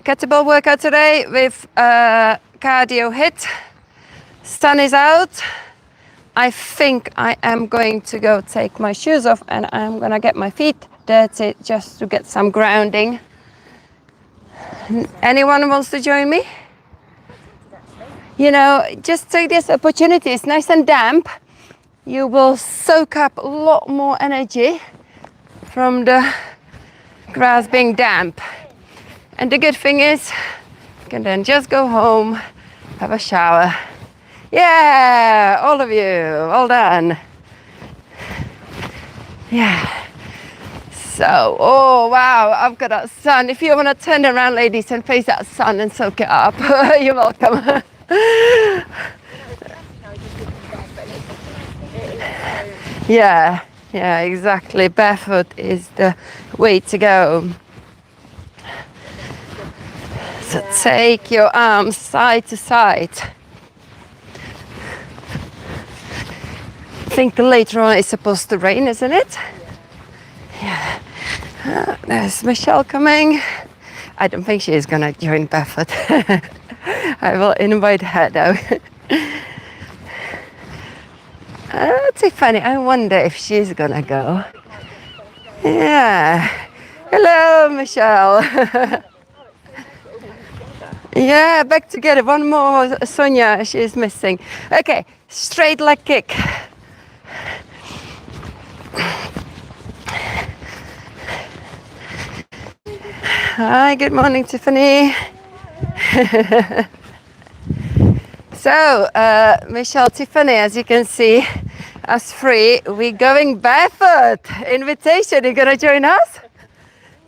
kettlebell workout today with cardio HIIT. Sun is out. I think I am going to go take my shoes off and I'm gonna get my feet dirty just to get some grounding. Anyone wants to join me? You know, just take this opportunity. It's nice and damp. You will soak up a lot more energy from the grass being damp. And the good thing is, you can then just go home, have a shower. Yeah, all of you, well done. Yeah. So, oh wow, I've got that sun. If you want to turn around, ladies, and face that sun and soak it up, you're welcome. Yeah, exactly. Barefoot is the way to go. So take your arms side to side. I think later on it's supposed to rain, isn't it? Yeah. There's Michelle coming. I don't think she's gonna join barefoot. I will invite her though. Tiffany, I wonder if she's gonna go. Yeah. Hello, Michelle. Yeah, back together. One more, Sonia, she's missing. Okay, straight leg kick. Hi, good morning, Tiffany. So, Michelle, Tiffany, as you can see, us three, we're going barefoot. Invitation, you gonna join us?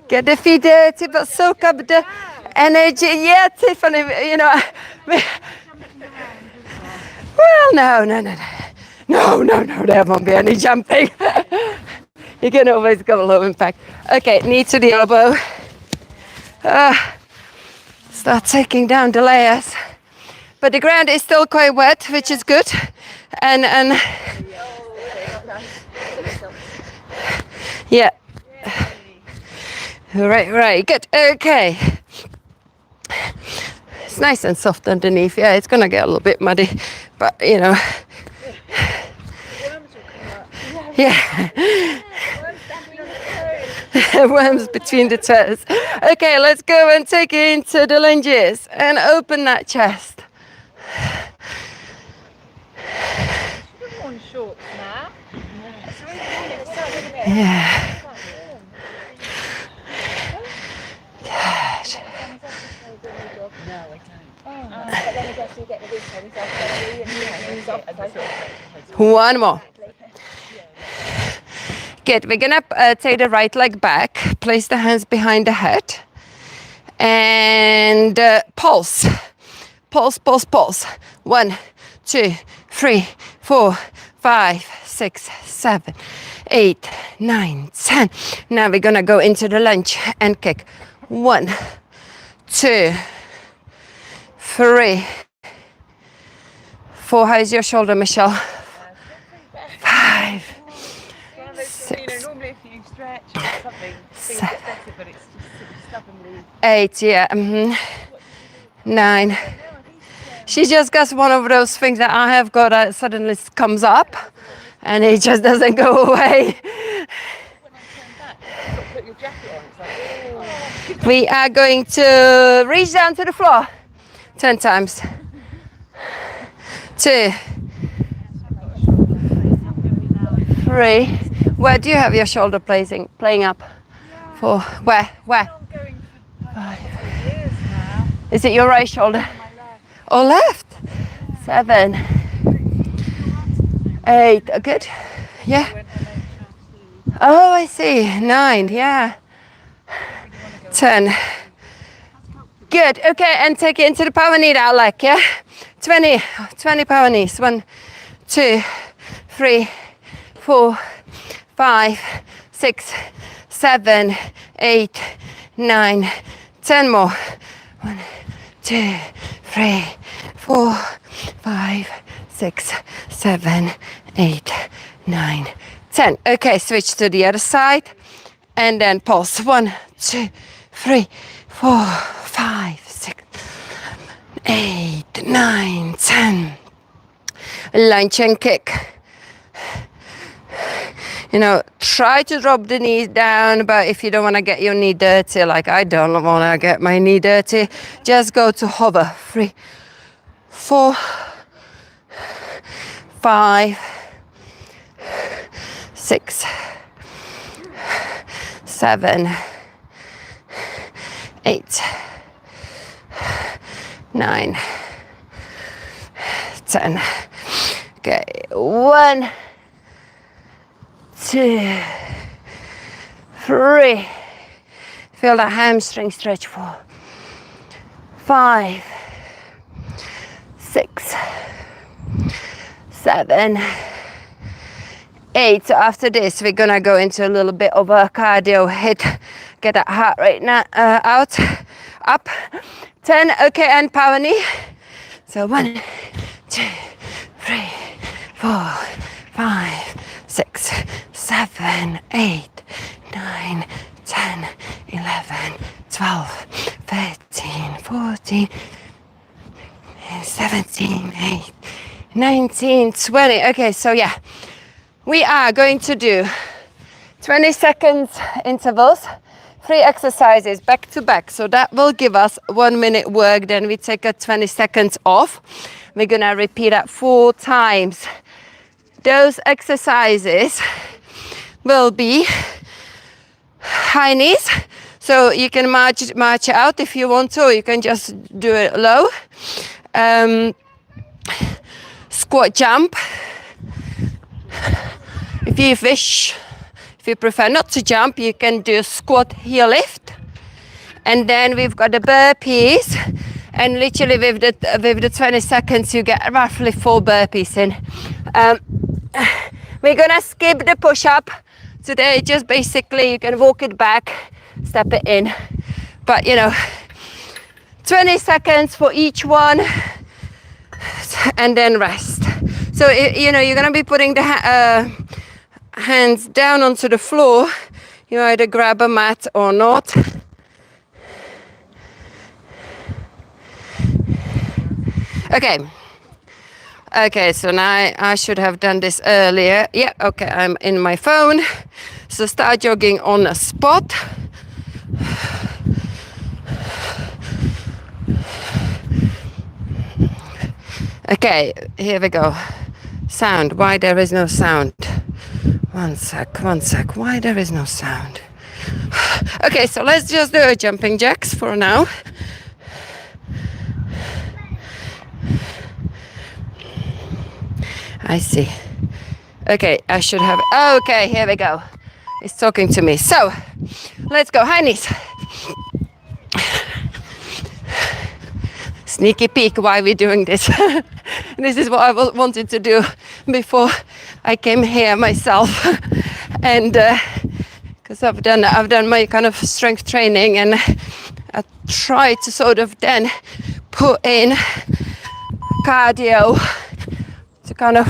Get the feet dirty, but soak up the energy. Yeah, Tiffany, you know. Well, no, there won't be any jumping. You can always go low impact. Okay, knee to the elbow. Start taking down the layers. But the ground is still quite wet, which is good. And yeah. Right, good. Okay. It's nice and soft underneath. Yeah, it's gonna get a little bit muddy, but you know. Yeah. Worms between the toes. Okay, let's go and take it into the lunges and open that chest. Yeah. One more. Good. We're gonna take the right leg back, place the hands behind the head, and pulse. Pulse. 1, 2, 3, 4, 5, 6, 7, 8, 9, 10. Now we're gonna go into the lunge and kick. 1, 2, 3, 4. How's your shoulder, Michelle? 5, 6, normally if you stretch or something, 7, but it's just stubbornly. 8, yeah. 9. She just got one of those things that I have got that suddenly comes up and it just doesn't go away. We are going to reach down to the floor 10 times. 2, 3. Where do you have your shoulder playing up? 4. Where? 5. Is it your right shoulder? Or left? 7, 8. Good. Yeah. Oh, I see. 9. Yeah. 10. Good. Okay, and take it into the power knee down leg. Yeah. 20 power knees. 1, 2, 3, 4, 5, 6, 7, 8, 9, 10 more. 1, 2, 3, 4, 5, 6, 7, 8, 9, 10. Okay, switch to the other side and then pulse. 1, 2, 3, 4, 5, 6, 8, 9, 10. Lunge and kick. You know, try to drop the knees down, but if you don't want to get your knee dirty, like I don't want to get my knee dirty, just go to hover. 3, 4, 5, 6, 7, 8, 9, 10. Okay, 1, 2, 3. Feel that hamstring stretch. 4, 5, 6, 7, 8. So after this, we're gonna go into a little bit of a cardio HIIT. Get that heart rate now out, up. 10. Okay, and power knee. So 1, 2, 3, 4, 5, 6, 7, 8, 9, 10, 11, 12, 13, 14, 17, 18, 19, 20. Okay, so yeah, we are going to do 20 seconds intervals, 3 exercises back to back. So that will give us 1 minute work. Then we take a 20 seconds off. We're gonna repeat that 4 times. Those exercises will be high knees. So you can march out if you want to, or you can just do it low. Squat jump. If you wish, if you prefer not to jump, you can do squat heel lift. And then we've got the burpees, and literally with the 20 seconds you get roughly 4 burpees in. We're gonna skip the push-up today. Just basically you can walk it back, step it in, but you know, 20 seconds for each one, and then rest. So you know, you're gonna be putting the hands down onto the floor. You either grab a mat or not. Okay, so now I should have done this earlier. Yeah, okay, I'm in my phone. So start jogging on a spot. Okay, here we go. Sound, why there is no sound? One sec, why there is no sound? Okay, so let's just do jumping jacks for now. I see. Okay, I should have, okay, here we go. It's talking to me. So, let's go, high knees. Sneaky peek why we're doing this. This is what I wanted to do before I came here myself. And because I've done my kind of strength training, and I try to sort of then put in cardio to kind of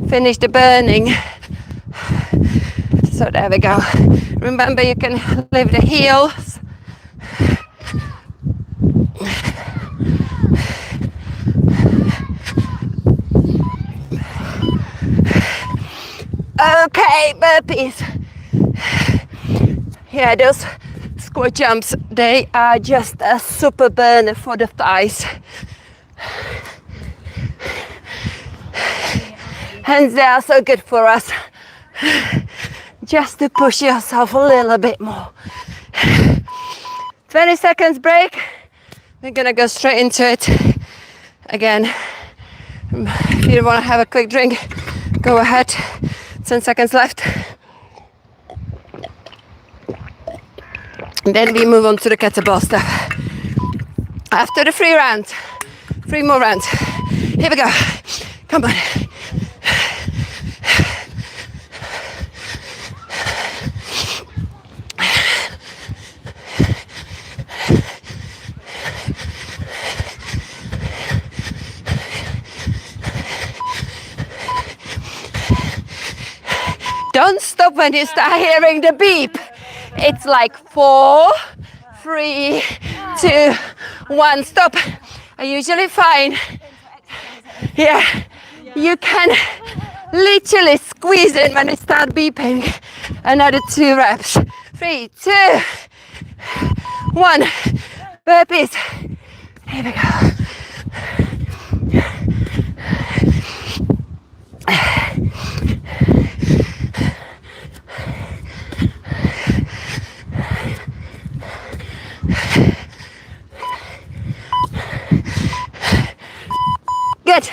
finish the burning. So there we go. Remember, you can lift the heels. Okay, burpees. Yeah, those squat jumps, they are just a super burner for the thighs. And they are so good for us. Just to push yourself a little bit more. 20 seconds break. We're gonna go straight into it again. If you want to have a quick drink, go ahead. 10 seconds left. And then we move on to the kettlebell stuff. After the 3 rounds, 3 more rounds. Here we go. Come on. Don't stop when you start hearing the beep. It's like 4, 3, 2, 1, stop. I usually find, yeah, you can literally squeeze in when it starts beeping. Another 2 reps. 3, 2, 1. Burpees. Here we go. Good.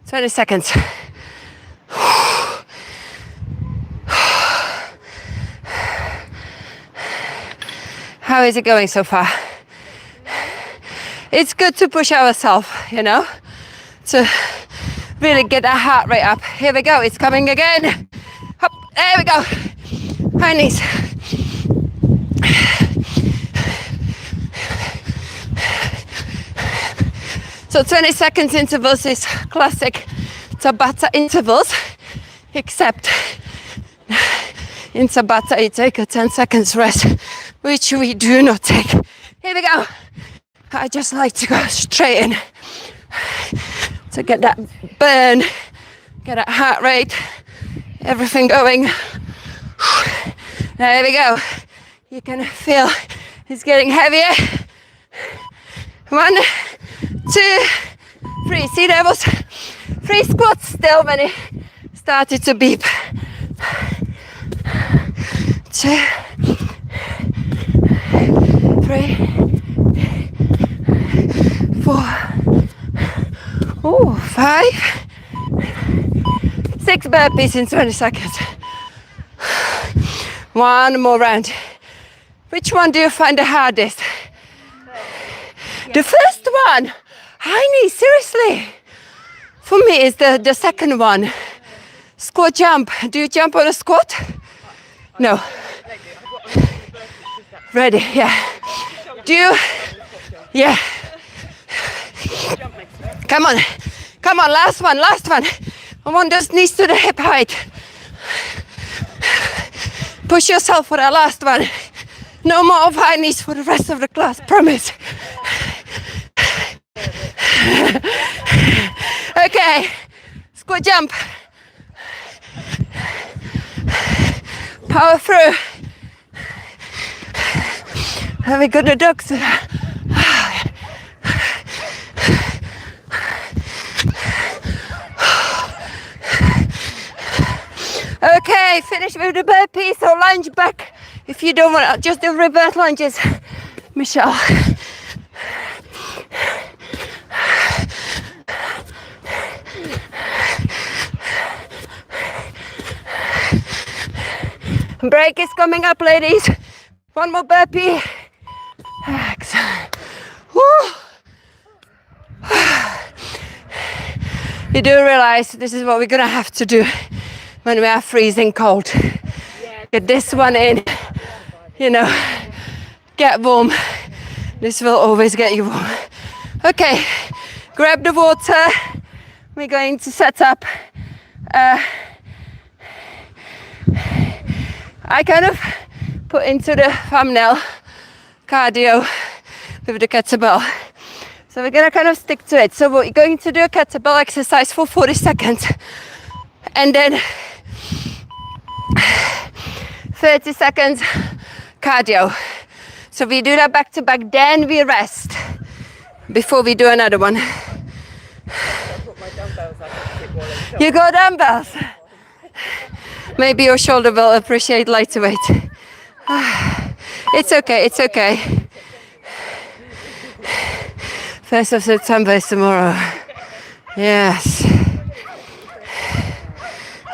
20 seconds. How is it going so far? It's good to push ourselves, you know, to really get that heart rate up. Here we go, it's coming again. Hop, there we go. High knees. So 20 seconds intervals is classic Tabata intervals, except in Tabata you take a 10 seconds rest, which we do not take. Here we go. I just like to go straight in to get that burn, get that heart rate, everything going. There we go. You can feel it's getting heavier. 1, 2, 3. See, there was 3 squats still when it started to beep. 2, 3, 4, 5, 6 burpees in 20 seconds. 1 more round. Which one do you find the hardest? The first one, high knee, seriously. For me, it's the second one. Squat jump. Do you jump on a squat? No. Ready, yeah. Do you? Yeah. Come on, come on, last one. I want those knees to the hip height. Push yourself for that last one. No more of high knees for the rest of the class, promise. Okay, squat jump. Power through. Have we got the ducks? Okay, finish with the burpees or lunge back. If you don't want to, just do reverse lunges, Michelle. Break is coming up, ladies. 1 more burpee. Excellent. Woo. You do realize this is what we're gonna have to do when we are freezing cold. Get this one in, you know, get warm. This will always get you warm. Okay, grab the water. We're going to set up. I kind of put into the thumbnail cardio with the kettlebell. So we're gonna kind of stick to it. So we're going to do a kettlebell exercise for 40 seconds and then 30 seconds cardio. So we do that back to back, then we rest before we do another one. You got dumbbells? Maybe your shoulder will appreciate lighter weight. It's okay, it's okay. 1st of September is tomorrow. Yes.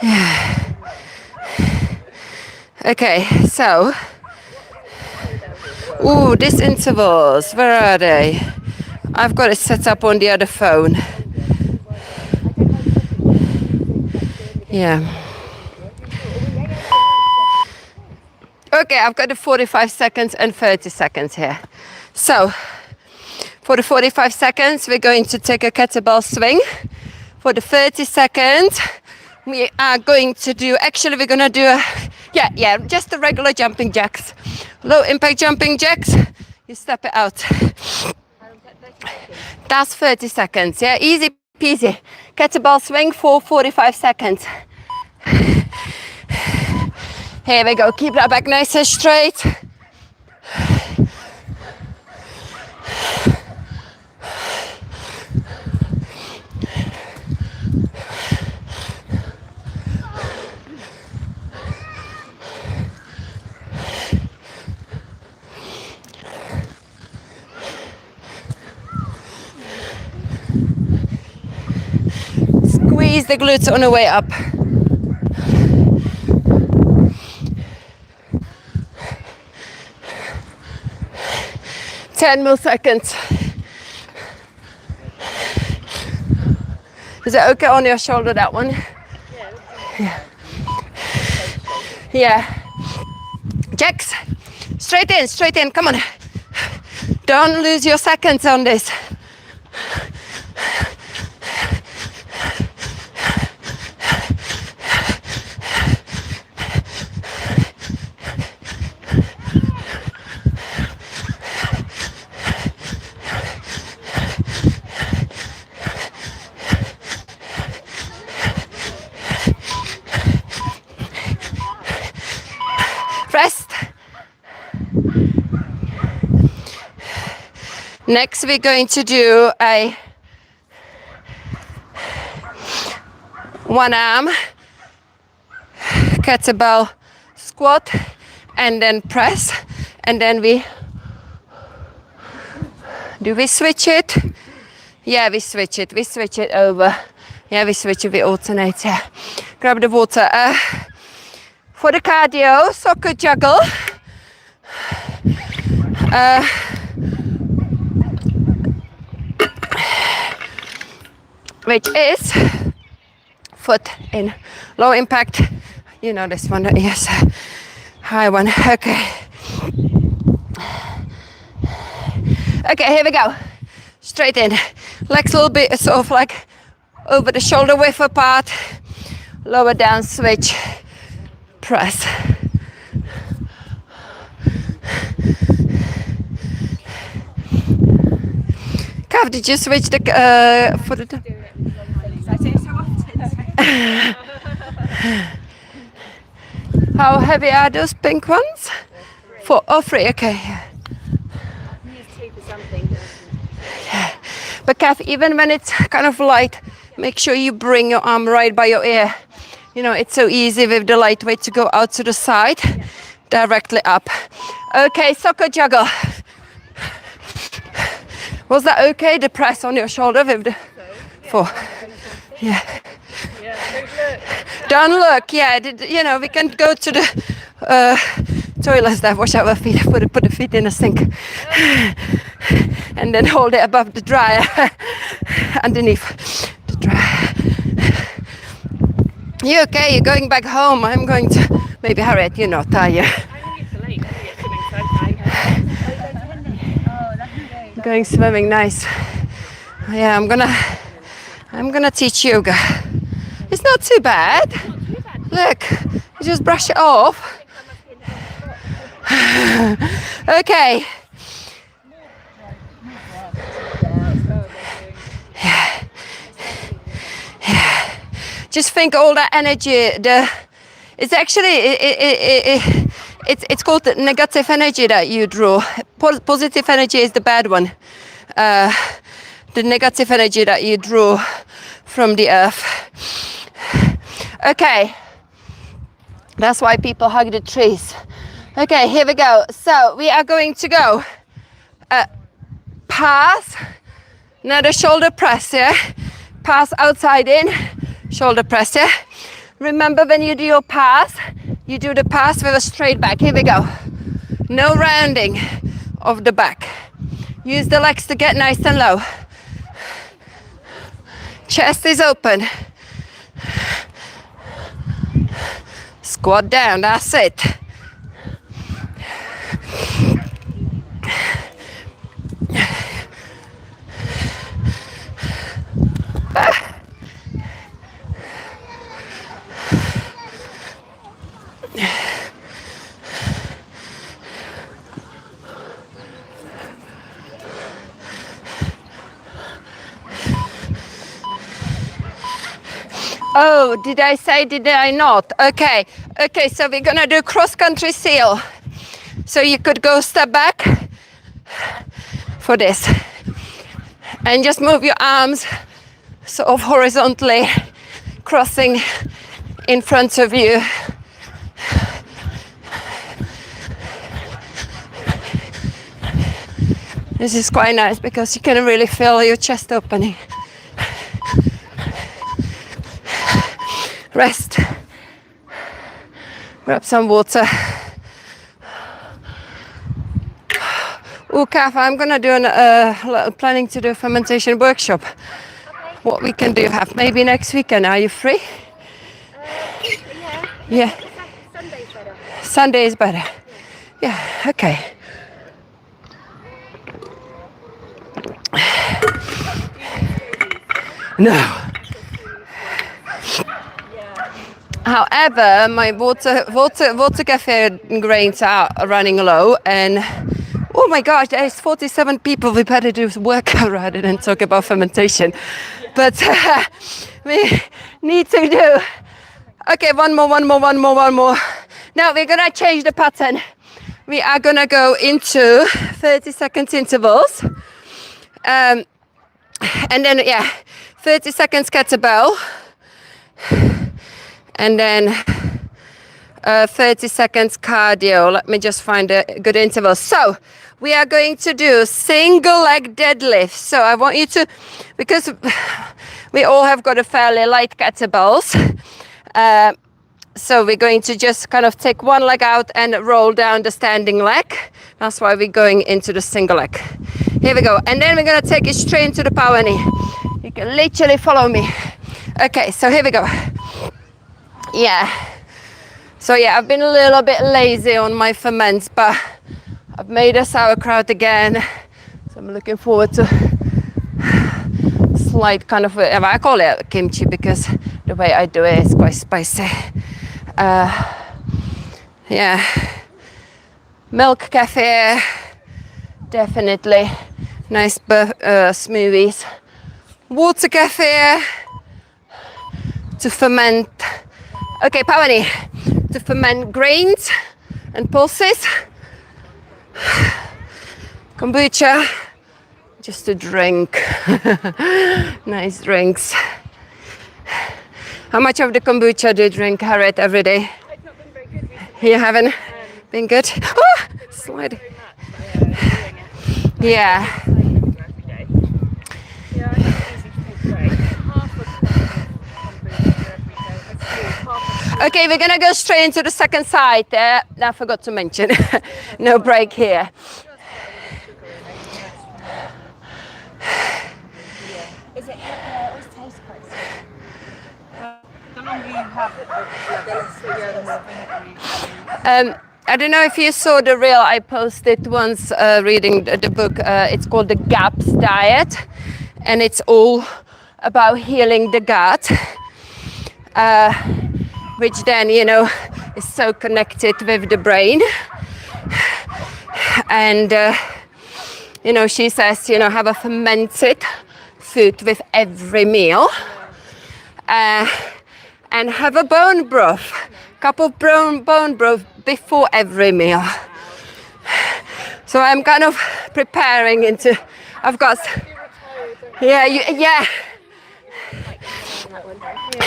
Yeah. Okay, so. Ooh, these intervals, where are they? I've got it set up on the other phone. Yeah. Okay, I've got the 45 seconds and 30 seconds here. So, for the 45 seconds, we're going to take a kettlebell swing. For the 30 seconds, we are going to do, actually we're going to do just the regular jumping jacks. Low impact jumping jacks. you step it out. That's 30 seconds, yeah, easy peasy. Kettlebell swing for 45 seconds. Here we go, keep that back nice and straight. Squeeze the glutes on the way up. Ten more seconds. Is it okay on your shoulder, that one? Yeah. Yeah. Jacks, straight in, come on. Don't lose your seconds on this. Rest. Next we're going to do a one arm kettlebell squat and then press, and then we switch it? Yeah, we switch it over. Yeah, we switch it, we alternate, yeah. Grab the water. For the cardio, soccer juggle. Which is foot in low impact. You know this one, yes, high one. Okay. Okay, here we go. Straight in. Legs a little bit sort of like over the shoulder width apart. Lower down, switch. Press. Kav, did you switch the for the? I say it so often. How heavy are those pink ones? For free. Okay. Use two for something. Yeah. But Kav, even when it's kind of light, make sure you bring your arm right by your ear. You know, it's so easy with the lightweight to go out to the side, directly up. Okay, soccer juggle. Was that okay, the press on your shoulder with the four? Yeah. Don't look, yeah, you know, we can go to the toilets there, wash our feet, put the feet in the sink. And then hold it above the dryer, underneath the dryer. You okay? You're going back home. I'm going to maybe Harriet, you're not, are you? Going swimming, nice. Yeah, I'm gonna teach yoga. It's not too bad. Look, you just brush it off. Okay. Yeah. Yeah. Just think all that energy. It's actually it's called the negative energy that you draw. Positive energy is the bad one. The negative energy that you draw from the earth. Okay, that's why people hug the trees. Okay, here we go. So we are going to go pass, another shoulder press, yeah? Pass outside in, shoulder press, yeah? Remember when you do your pass, you do the pass with a straight back. Here we go. No rounding of the back. Use the legs to get nice and low. Chest is open. Squat down, that's it. Oh, did I say, did I not? Okay, okay, so we're gonna do cross-country seal. So you could go step back for this. And just move your arms sort of horizontally, crossing in front of you. This is quite nice because you can really feel your chest opening. Rest. Grab some water. Oh, Kath, I'm gonna do planning to do a fermentation workshop. Okay. What we can do, have maybe next weekend. Are you free? Yeah. Sunday's better. Sunday is better. Yeah. Okay. No. However, my water cafe grains are running low, and oh my gosh, there's 47 people. We better do workout rather than talk about fermentation. But we need to do. Okay, one more. Now we're gonna change the pattern. We are gonna go into 30-second intervals. And then, 30 seconds kettlebell. And then 30 seconds cardio. Let me just find a good interval. So we are going to do single leg deadlift. So I want you to, because we all have got a fairly light kettlebells. So we're going to just kind of take one leg out and roll down the standing leg. That's why we're going into the single leg. Here we go. And then we're going to take it straight into the power knee. You can literally follow me. Okay, so here we go. Yeah. So yeah, I've been a little bit lazy on my ferments, but I've made a sauerkraut again. So I'm looking forward to slight kind of, I call it kimchi because the way I do it is quite spicy. Yeah. Milk cafe, definitely. Nice smoothies. Water cafe to ferment. Okay, power knee. To ferment grains and pulses. Kombucha, just to drink. Nice drinks. How much of the kombucha do you drink, Harriet, every day? It's not been very good recently. You haven't been good? Oh, slide. Yeah. Okay, we're gonna go straight into the second side there. I forgot to mention, no break here. Is it always tastes quite sweet? The longer you have it, the more I don't know if you saw the reel I posted once reading the book. It's called the GAPS diet, and it's all about healing the gut. Which then, you know, is so connected with the brain. And, you know, she says, you know, have a fermented food with every meal. And have a bone broth, cup of bone broth before every meal. So I'm kind of preparing into, I've got, yeah.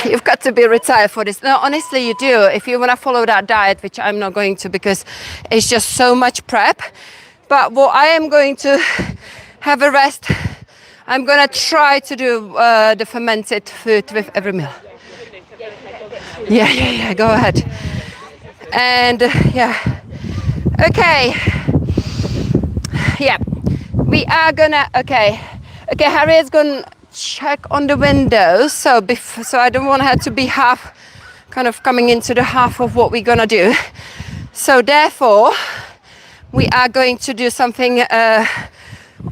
You've got to be retired for this. No, honestly, you do. If you want to follow that diet, which I'm not going to because it's just so much prep. But what I am going to have a rest. I'm going to try to do the fermented food with every meal. Yeah, go ahead. And yeah. Okay. Yeah. We are gonna, okay, Harriet's gonna check on the windows, so I don't want her to be half, kind of coming into the half of what we're gonna do. So therefore, we are going to do something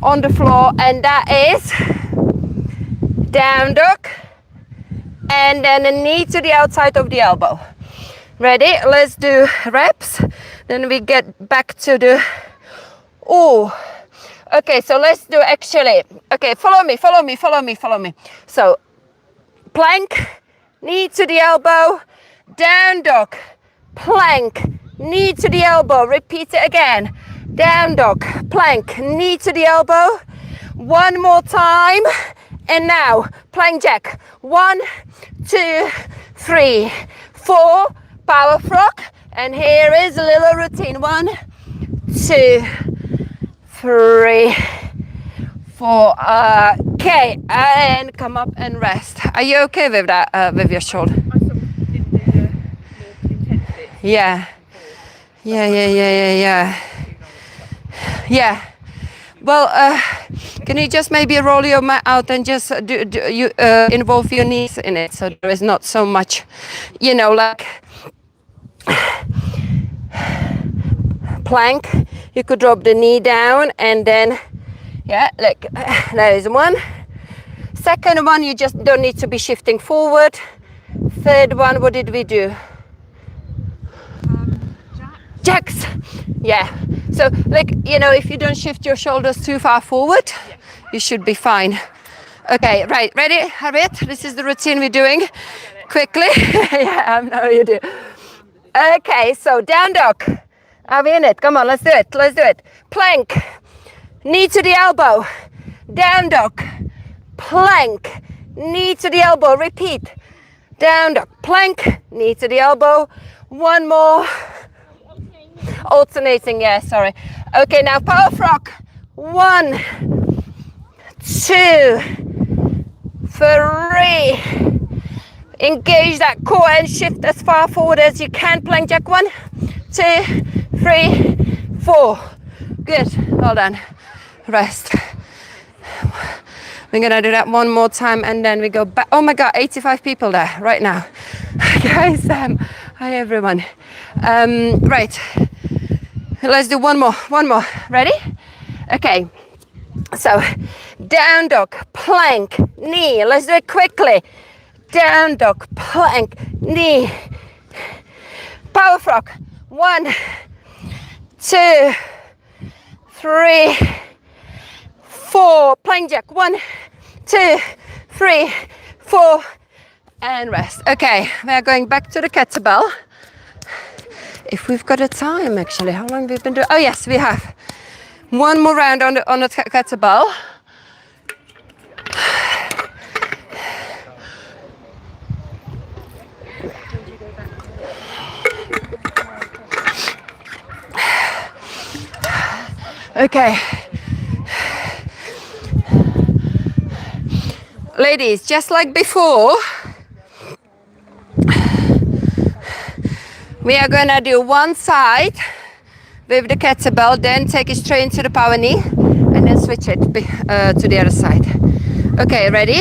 on the floor, and that is down dog, and then a knee to the outside of the elbow. Ready? Let's do reps. Then we get back to the, okay, so let's do actually, okay, follow me. So plank, knee to the elbow, down dog, plank, knee to the elbow, repeat it again, down dog, plank, knee to the elbow, one more time, and now, plank jack, 1, 2, 3, 4, power frog, and here is a little routine, 1, 2, 3, 4, okay, and come up and rest. Are you okay with that, with your shoulder? I sort of did the more intense bits. Yeah. Yeah. Well, can you just maybe roll your mat out and just involve your knees in it, so there is not so much, you know, like plank. You could drop the knee down and then, yeah, like there is one. Second one, you just don't need to be shifting forward. Third one, what did we do? Jacks. Yeah. So, like, you know, if you don't shift your shoulders too far forward, you should be fine. Okay, right. Ready, Harriet? This is the routine we're doing. Quickly. Yeah, I know you do. Okay, so down dog. Are we in it? Come on, let's do it. Let's do it. Plank. Knee to the elbow. Down dog. Plank. Knee to the elbow. Repeat. Down dog. Plank. Knee to the elbow. One more. Alternating, yeah, sorry. Okay, now power frog. 1, 2, 3. Engage that core and shift as far forward as you can. Plank jack. 1, 2, 3, 4. Good. Well done. Rest. We're gonna do that one more time and then we go back. Oh my God, 85 people there right now. Guys, hi everyone. Right. Let's do one more. Ready? Okay. So, down dog, plank, knee. Let's do it quickly. Down dog, plank, knee. Power frog. 1, 2, 3, 4. Plank jack. 1, 2, 3, 4. And rest. Okay, we are going back to the kettlebell. If we've got a time, actually, how long have we been doing? Oh yes, we have. One more round on the kettlebell. Okay. Ladies, just like before, we are gonna do one side with the kettlebell, then take it straight into the power knee, and then switch it to the other side. Okay, ready?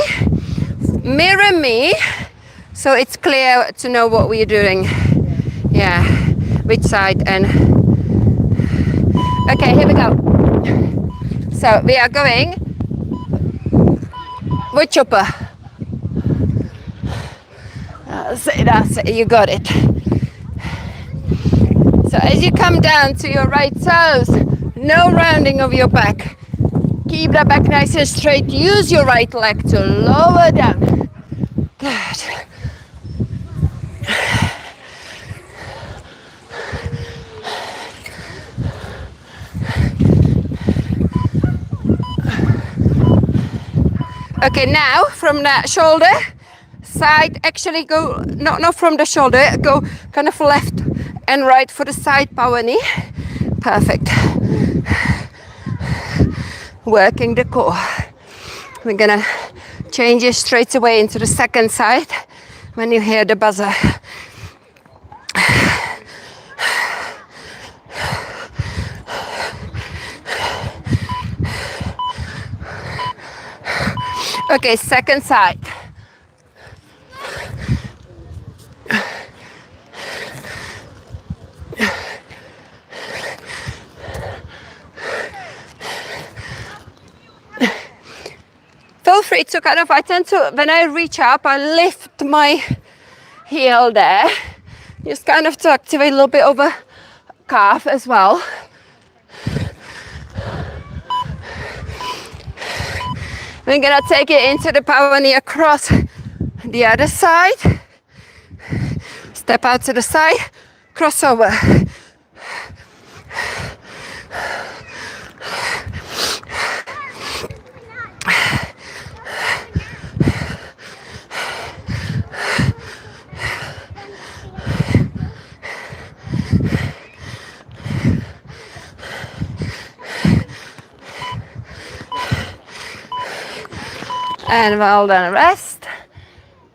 Mirror me, so it's clear to know what we're doing. Yeah, which side and... Okay, here we go. So we are going Woodchopper. That's it, you got it. So as you come down to your right toes, no rounding of your back. Keep that back nice and straight. Use your right leg to lower down. Good. Okay, now from that shoulder side, actually go, not from the shoulder, go kind of left and right for the side power knee. Perfect. Working the core. We're gonna change it straight away into the second side when you hear the buzzer. Okay, second side. Feel free to kind of, I tend to, when I reach up, I lift my heel there. Just kind of to activate a little bit over calf as well. We're gonna take it into the power knee across the other side. Step out to the side, crossover. And well done, rest.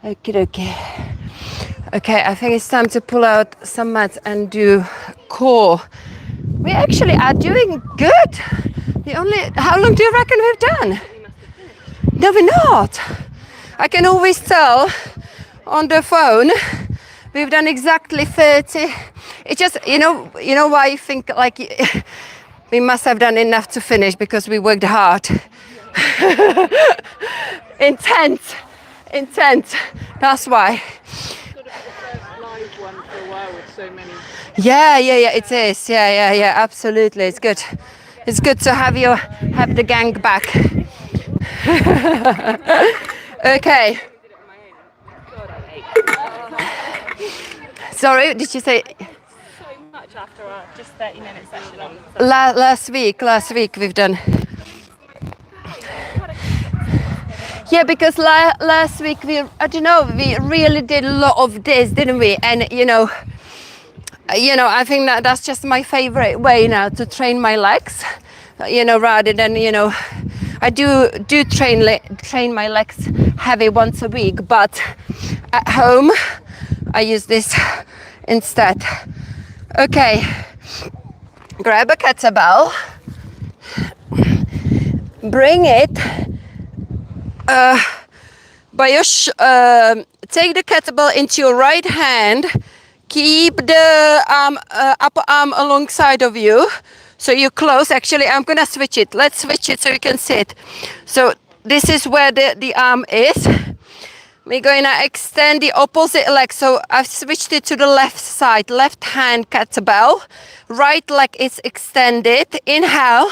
Okay. Okay, I think it's time to pull out some mats and do core. We actually are doing good. How long do you reckon we've done? No, we're not. I can always tell on the phone. We've done exactly 30. It's just, you know why I think like we must have done enough to finish because we worked hard. Intense. That's why. Live one for a while with so many. Yeah, it is. Yeah, absolutely. It's good. It's good to have the gang back. Okay. Sorry, did you say? So much after just 30 minutes session. Last week we've done. Yeah, because last week we really did a lot of this, didn't we? And I think that's just my favorite way now to train my legs. Rather than I do train my legs heavy once a week, but at home I use this instead. Okay, grab a kettlebell, bring it. Take the kettlebell into your right hand. Keep the upper arm alongside of you. So you're close. Actually, I'm gonna switch it. Let's switch it so you can sit. So this is where the arm is. We're going to extend the opposite leg. So I've switched it to the left side, left hand kettlebell. Right leg is extended. Inhale,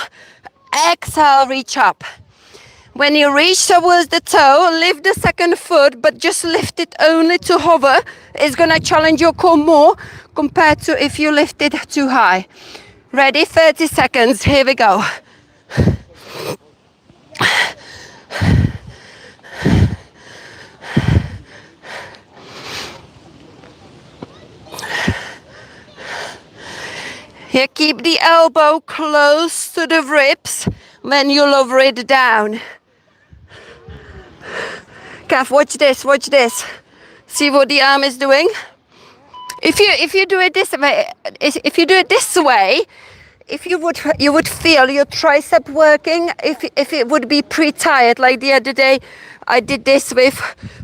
exhale, reach up. When you reach towards the toe, lift the second foot, but just lift it only to hover. It's gonna challenge your core more compared to if you lift it too high. Ready? 30 seconds. Here we go. Here, keep the elbow close to the ribs when you lower it down. Kath, watch this. See what the arm is doing? If you do it this way, you would feel your tricep working. If it would be pre-tired, like the other day, I did this with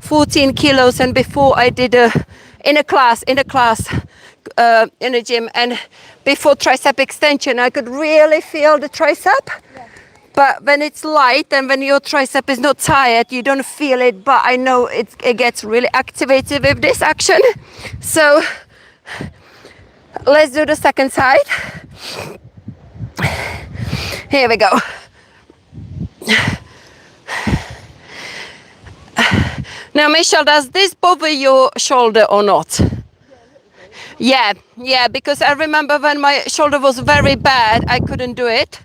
14 kilos, and before I did in a class in a gym, and before tricep extension, I could really feel the tricep. Yeah. But when it's light and when your tricep is not tired, you don't feel it. But I know it gets really activated with this action. So let's do the second side. Here we go. Now, Michelle, does this bother your shoulder or not? Yeah, because I remember when my shoulder was very bad, I couldn't do it.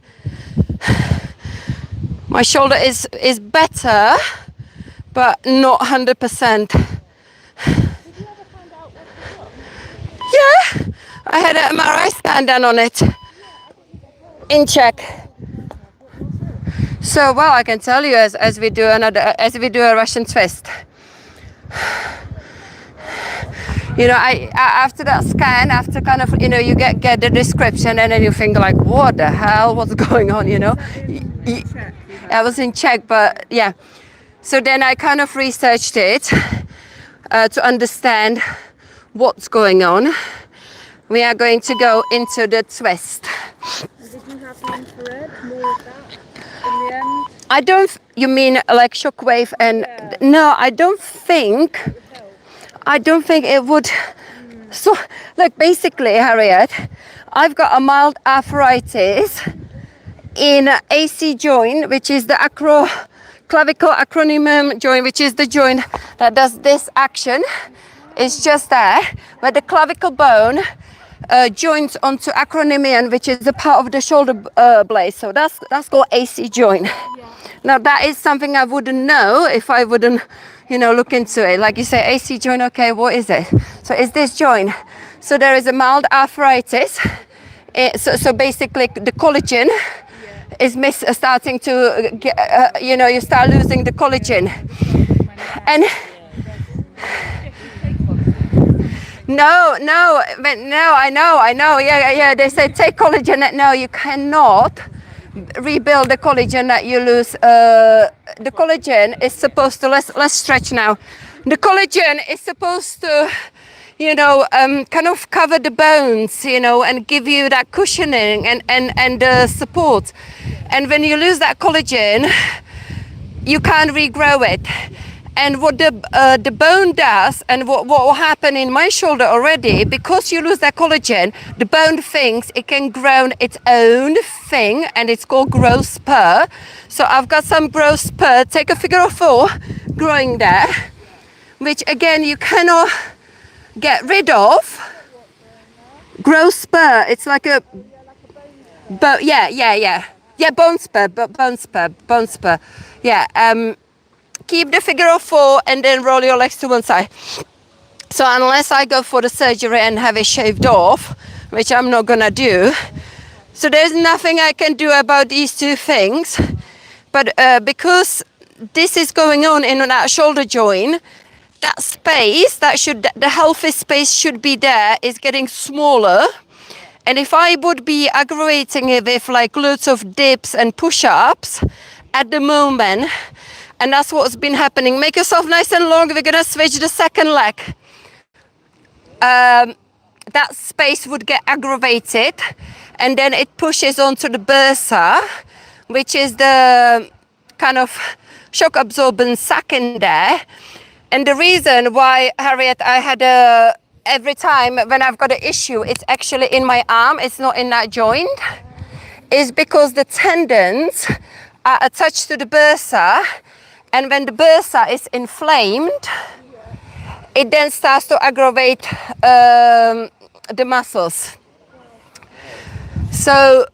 My shoulder is better, but not 100%. Did you ever find out what it was? Yeah, I had an MRI scan done on it. In Czech. So, well, I can tell you as we do a Russian twist. After that scan, after kind of, you get the description, and then you think like, what the hell, what's going on, I was in Czech, but yeah. So then I kind of researched it to understand what's going on. We are going to go into the twist. Did you have the infrared, more of that in the end? You mean like shockwave and, yeah. No, I don't think it would. So, look, basically, Harriet, I've got a mild arthritis in AC joint, which is the clavicle acromion joint, which is the joint that does this action. It's just there, where the clavicle bone joins onto acromion, which is the part of the shoulder blade. So that's called AC joint. Now that is something I wouldn't know if I wouldn't, look into it. Like you say, AC joint, okay, what is it? So it's this joint. So there is a mild arthritis. So basically the collagen is starting to get, you start losing the collagen. And no, I know. Yeah. They say take collagen. No, you cannot rebuild the collagen that you lose. The collagen is supposed to, let's stretch now. The collagen is supposed to, kind of cover the bones, and give you that cushioning and support. And when you lose that collagen, you can't regrow it. And what the bone does, and what will happen in my shoulder already, because you lose that collagen, the bone thinks it can grow its own thing, and it's called growth spur. So I've got some growth spur, take a figure of 4, growing there, which again you cannot get rid of. Growth spur, it's like a bone, bone spur. Yeah. Keep the figure of 4 and then roll your legs to one side. So unless I go for the surgery and have it shaved off, which I'm not gonna do, so there's nothing I can do about these two things. But because this is going on in that shoulder joint, that space, the healthy space should be there, is getting smaller. And if I would be aggravating it with like loads of dips and push-ups at the moment, and that's what's been happening. Make yourself nice and long. We're gonna switch the second leg. That space would get aggravated, and then it pushes onto the bursa, which is the kind of shock absorbent sac in there. And the reason why, Harriet, I had every time when I've got an issue, it's actually in my arm, it's not in that joint, is because the tendons are attached to the bursa. And when the bursa is inflamed, it then starts to aggravate the muscles. So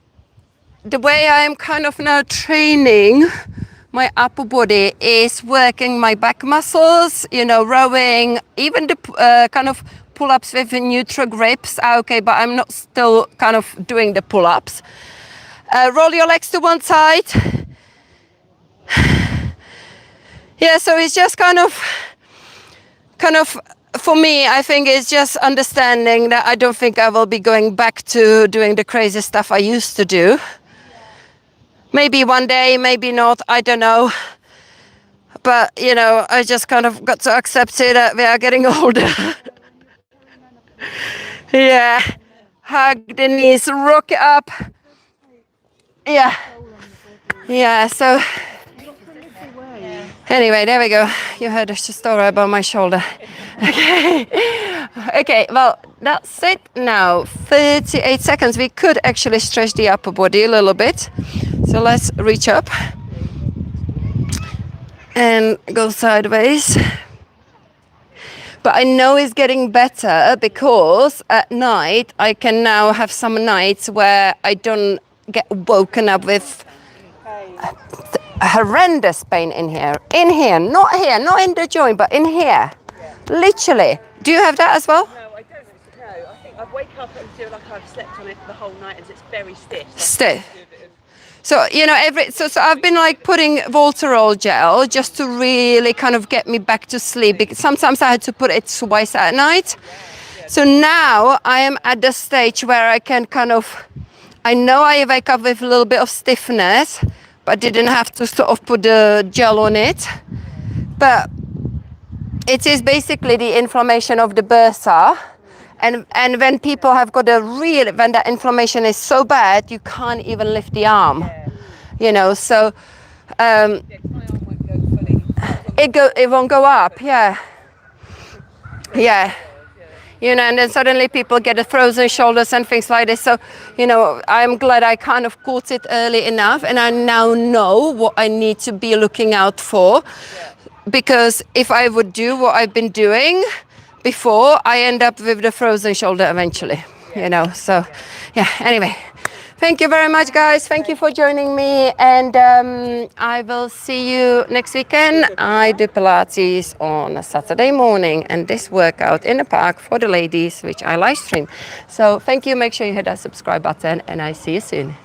the way I am kind of now training my upper body is working my back muscles, rowing, even the kind of pull-ups with neutral grips are okay, but I'm not still kind of doing the pull-ups. Roll your legs to one side. Yeah, so it's just kind of, for me, I think it's just understanding that I don't think I will be going back to doing the crazy stuff I used to do. Maybe one day, maybe not, I don't know. But, I just kind of got to accept it that we are getting older. Yeah, hug the knees, rock it up. Yeah, so... Anyway, there we go. You heard a story about my shoulder. Okay, well, that's it now. 38 seconds. We could actually stretch the upper body a little bit. So let's reach up and go sideways. But I know it's getting better because at night I can now have some nights where I don't get woken up with horrendous pain in here, not in the joint, but in here, literally. Do you have that as well? No, I don't. No, I think I wake up and feel like I've slept on it the whole night, and it's very stiff. Stiff. So so I've been like putting Voltarol gel just to really kind of get me back to sleep. Because sometimes I had to put it twice at night. So now I am at the stage where I can I know I wake up with a little bit of stiffness, but didn't have to sort of put the gel on it. But it is basically the inflammation of the bursa. And when people have got when that inflammation is so bad, you can't even lift the arm, so it won't go up, yeah. And then suddenly people get frozen shoulders and things like this. So, I'm glad I kind of caught it early enough, and I now know what I need to be looking out for. Because if I would do what I've been doing, before I end up with the frozen shoulder eventually, you know. So, yeah, anyway. Thank you very much, guys. Thank you for joining me. And I will see you next weekend. I do Pilates on a Saturday morning and this workout in the park for the ladies, which I live stream. So thank you. Make sure you hit that subscribe button and I see you soon.